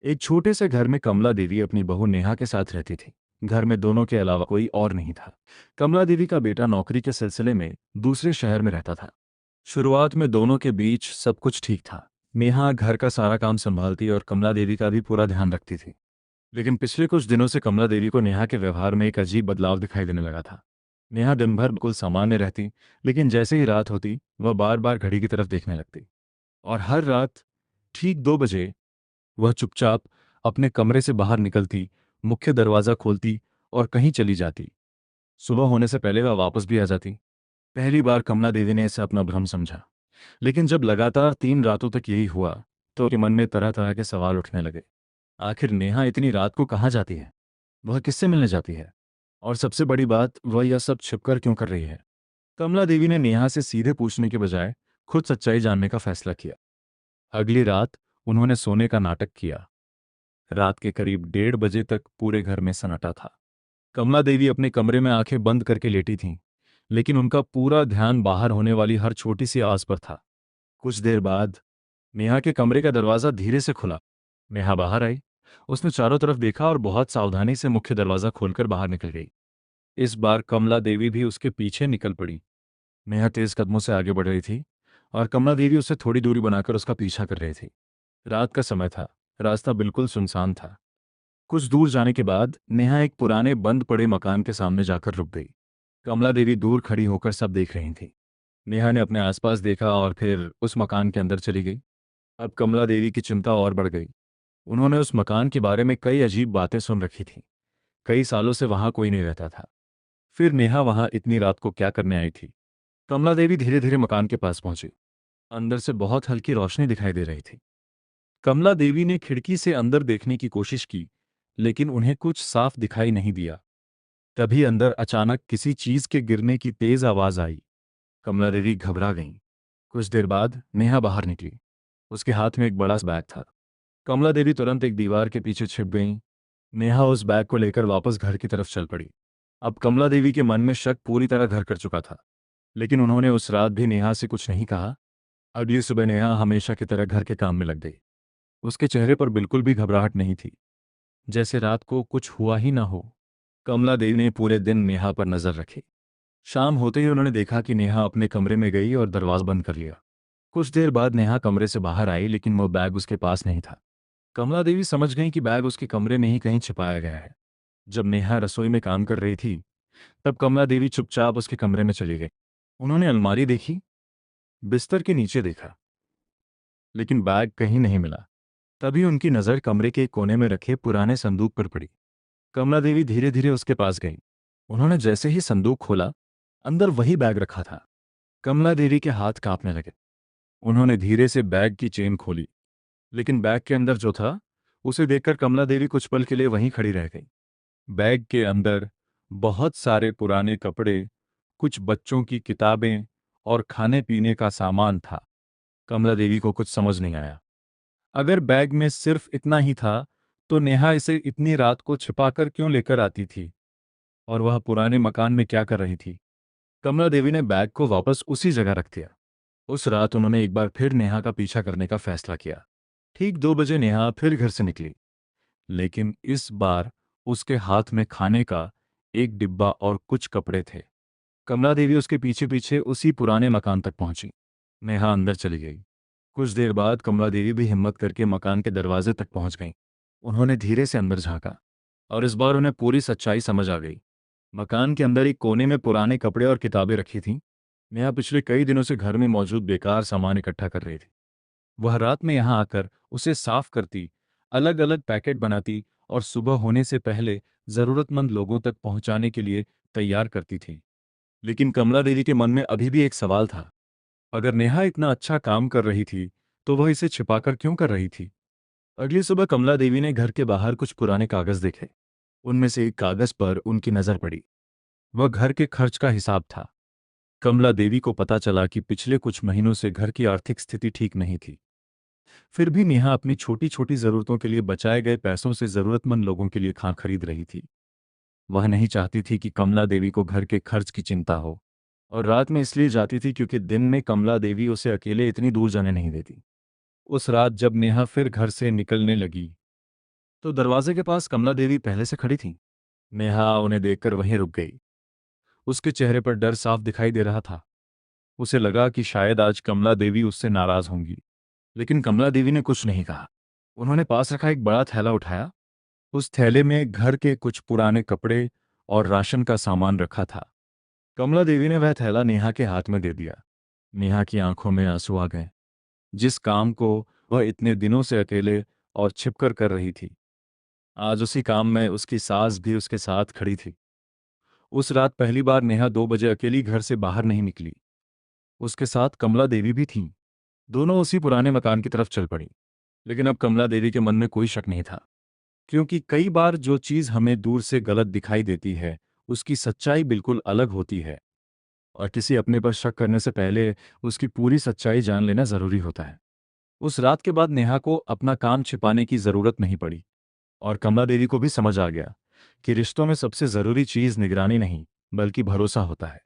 एक छोटे से घर में कमला देवी अपनी बहू नेहा के साथ रहती थी। घर में दोनों के अलावा कोई और नहीं था। कमला देवी का बेटा नौकरी के सिलसिले में दूसरे शहर में रहता था। शुरुआत में दोनों के बीच सब कुछ ठीक था। नेहा घर का सारा काम संभालती और कमला देवी का भी पूरा ध्यान रखती थी। लेकिन पिछले कुछ दिनों से कमला देवी को नेहा के व्यवहार में एक अजीब बदलाव दिखाई देने लगा था। नेहा दिन भर बिल्कुल सामान्य रहती, लेकिन जैसे ही रात होती वह बार बार घड़ी की तरफ देखने लगती। और हर रात ठीक 2 बजे वह चुपचाप अपने कमरे से बाहर निकलती, मुख्य दरवाज़ा खोलती और कहीं चली जाती। सुबह होने से पहले वह वापस भी आ जाती। पहली बार कमला देवी ने इसे अपना भ्रम समझा, लेकिन जब लगातार 3 रातों तक यही हुआ तो उसके मन में तरह तरह के सवाल उठने लगे। आखिर नेहा इतनी रात को कहाँ जाती है? वह किससे मिलने जाती है? और सबसे बड़ी बात, वह यह सब छिपकर क्यों कर रही है? कमला देवी ने नेहा से सीधे पूछने के बजाय खुद सच्चाई जानने का फैसला किया। अगली रात उन्होंने सोने का नाटक किया। रात के करीब 1:30 बजे तक पूरे घर में सन्नाटा था। कमला देवी अपने कमरे में आंखें बंद करके लेटी थीं, लेकिन उनका पूरा ध्यान बाहर होने वाली हर छोटी सी आवाज पर था। कुछ देर बाद नेहा के कमरे का दरवाजा धीरे से खुला। नेहा बाहर आई। उसने चारों तरफ देखा और बहुत सावधानी से मुख्य दरवाजा खोलकर बाहर निकल गई। इस बार कमला देवी भी उसके पीछे निकल पड़ी। नेहा तेज कदमों से आगे बढ़ रही थी और कमला देवी उससे थोड़ी दूरी बनाकर उसका पीछा कर रही थी। रात का समय था। रास्ता बिल्कुल सुनसान था। कुछ दूर जाने के बाद नेहा एक पुराने बंद पड़े मकान के सामने जाकर रुक गई। कमला देवी दूर खड़ी होकर सब देख रही थी। नेहा ने अपने आसपास देखा और फिर उस मकान के अंदर चली गई। अब कमला देवी की चिंता और बढ़ गई। उन्होंने उस मकान के बारे में कई अजीब बातें सुन रखी थीं। कई सालों से वहां कोई नहीं रहता था। फिर नेहा वहां इतनी रात को क्या करने आई थी? कमला देवी धीरे धीरे मकान के पास पहुंची। अंदर से बहुत हल्की रोशनी दिखाई दे रही थी। कमला देवी ने खिड़की से अंदर देखने की कोशिश की, लेकिन उन्हें कुछ साफ दिखाई नहीं दिया। तभी अंदर अचानक किसी चीज के गिरने की तेज आवाज आई। कमला देवी घबरा गईं। कुछ देर बाद नेहा बाहर निकली। उसके हाथ में एक बड़ा सा बैग था। कमला देवी तुरंत एक दीवार के पीछे छिप गईं। नेहा उस बैग को लेकर वापस घर की तरफ चल पड़ी। अब कमला देवी के मन में शक पूरी तरह घर कर चुका था, लेकिन उन्होंने उस रात भी नेहा से कुछ नहीं कहा। अगली सुबह नेहा हमेशा की तरह घर के काम में लग गई। उसके चेहरे पर बिल्कुल भी घबराहट नहीं थी, जैसे रात को कुछ हुआ ही ना हो। कमला देवी ने पूरे दिन नेहा पर नजर रखी। शाम होते ही उन्होंने देखा कि नेहा अपने कमरे में गई और दरवाजा बंद कर लिया। कुछ देर बाद नेहा कमरे से बाहर आई, लेकिन वो बैग उसके पास नहीं था। कमला देवी समझ गई कि बैग उसके कमरे में ही कहीं छिपाया गया है। जब नेहा रसोई में काम कर रही थी, तब कमला देवी चुपचाप उसके कमरे में चली गई। उन्होंने अलमारी देखी, बिस्तर के नीचे देखा, लेकिन बैग कहीं नहीं मिला। तभी उनकी नज़र कमरे के एक कोने में रखे पुराने संदूक पर पड़ी। कमला देवी धीरे धीरे उसके पास गई। उन्होंने जैसे ही संदूक खोला, अंदर वही बैग रखा था। कमला देवी के हाथ कांपने लगे। उन्होंने धीरे से बैग की चेन खोली, लेकिन बैग के अंदर जो था, उसे देखकर कमला देवी कुछ पल के लिए वहीं खड़ी रह गई। बैग के अंदर बहुत सारे पुराने कपड़े, कुछ बच्चों की किताबें और खाने पीने का सामान था। कमला देवी को कुछ समझ नहीं आया। अगर बैग में सिर्फ इतना ही था, तो नेहा इसे इतनी रात को छिपाकर क्यों लेकर आती थी? और वह पुराने मकान में क्या कर रही थी? कमला देवी ने बैग को वापस उसी जगह रख दिया। उस रात उन्होंने एक बार फिर नेहा का पीछा करने का फैसला किया। ठीक 2 बजे नेहा फिर घर से निकली, लेकिन इस बार उसके हाथ में खाने का एक डिब्बा और कुछ कपड़े थे। कमला देवी उसके पीछे पीछे उसी पुराने मकान तक पहुंची। नेहा अंदर चली गई। कुछ देर बाद कमला देवी भी हिम्मत करके मकान के दरवाजे तक पहुंच गईं। उन्होंने धीरे से अंदर झांका और इस बार उन्हें पूरी सच्चाई समझ आ गई। मकान के अंदर एक कोने में पुराने कपड़े और किताबें रखी थीं। नेहा पिछले कई दिनों से घर में मौजूद बेकार सामान इकट्ठा कर रही थी। वह रात में यहाँ आकर उसे साफ करती, अलग अलग पैकेट बनाती और सुबह होने से पहले जरूरतमंद लोगों तक पहुंचाने के लिए तैयार करती थी। लेकिन कमला देवी के मन में अभी भी एक सवाल था। अगर नेहा इतना अच्छा काम कर रही थी, तो वह इसे छिपाकर क्यों कर रही थी? अगली सुबह कमला देवी ने घर के बाहर कुछ पुराने कागज देखे। उनमें से एक कागज पर उनकी नजर पड़ी। वह घर के खर्च का हिसाब था। कमला देवी को पता चला कि पिछले कुछ महीनों से घर की आर्थिक स्थिति ठीक नहीं थी। फिर भी नेहा अपनी छोटी छोटी जरूरतों के लिए बचाए गए पैसों से जरूरतमंद लोगों के लिए खाना खरीद रही थी। वह नहीं चाहती थी कि कमला देवी को घर के खर्च की चिंता हो, और रात में इसलिए जाती थी क्योंकि दिन में कमला देवी उसे अकेले इतनी दूर जाने नहीं देती। उस रात जब नेहा फिर घर से निकलने लगी, तो दरवाजे के पास कमला देवी पहले से खड़ी थी। नेहा उन्हें देखकर वहीं रुक गई। उसके चेहरे पर डर साफ दिखाई दे रहा था। उसे लगा कि शायद आज कमला देवी उससे नाराज होंगी, लेकिन कमला देवी ने कुछ नहीं कहा। उन्होंने पास रखा एक बड़ा थैला उठाया। उस थैले में घर के कुछ पुराने कपड़े और राशन का सामान रखा था। कमला देवी ने वह थैला नेहा के हाथ में दे दिया। नेहा की आंखों में आंसू आ गए। जिस काम को वह इतने दिनों से अकेले और छिपकर कर रही थी, आज उसी काम में उसकी सास भी उसके साथ खड़ी थी। उस रात पहली बार नेहा 2 बजे अकेली घर से बाहर नहीं निकली। उसके साथ कमला देवी भी थीं। दोनों उसी पुराने मकान की तरफ चल पड़ी। लेकिन अब कमला देवी के मन में कोई शक नहीं था, क्योंकि कई बार जो चीज़ हमें दूर से गलत दिखाई देती है, उसकी सच्चाई बिल्कुल अलग होती है। और किसी अपने पर शक करने से पहले उसकी पूरी सच्चाई जान लेना ज़रूरी होता है। उस रात के बाद नेहा को अपना काम छिपाने की ज़रूरत नहीं पड़ी। और कमला देवी को भी समझ आ गया कि रिश्तों में सबसे ज़रूरी चीज़ निगरानी नहीं, बल्कि भरोसा होता है।